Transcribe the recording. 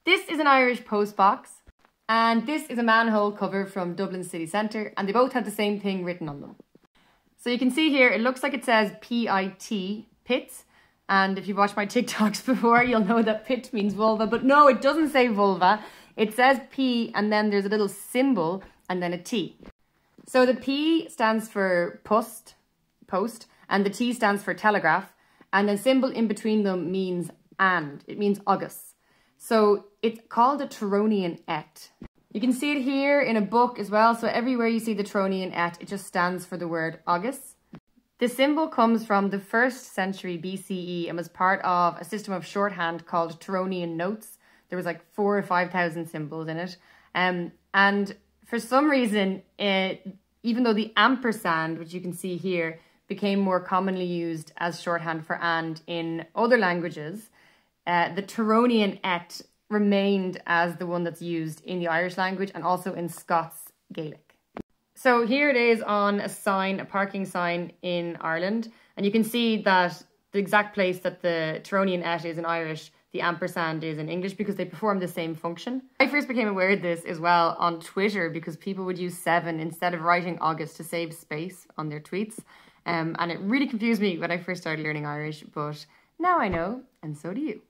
This is an Irish post box, and this is a manhole cover from Dublin city centre, and they both have the same thing written on them. So you can see here, it looks like it says P-I-T, pits, and if you've watched my TikToks before, you'll know that pit means vulva, but no, it doesn't say vulva. It says P, and then there's a little symbol, and then a T. So the P stands for post, and the T stands for telegraph, and the symbol in between them means and. It means agus. So it's called a Tironian et. You can see it here in a book as well. So everywhere you see the Tironian et, it just stands for the word agus. The symbol comes from the 1st century BCE and was part of a system of shorthand called Tironian notes. There was like 4,000 or 5,000 symbols in it. And for some reason, even though the ampersand, which you can see here, became more commonly used as shorthand for and in other languages, the Tironian et remained as the one that's used in the Irish language and also in Scots Gaelic. So here it is on a sign, a parking sign in Ireland, and you can see that the exact place that the Tironian et is in Irish, the ampersand is in English, because they perform the same function. I first became aware of this as well on Twitter because people would use 7 instead of writing August to save space on their tweets. And it really confused me when I first started learning Irish, but now I know, and so do you.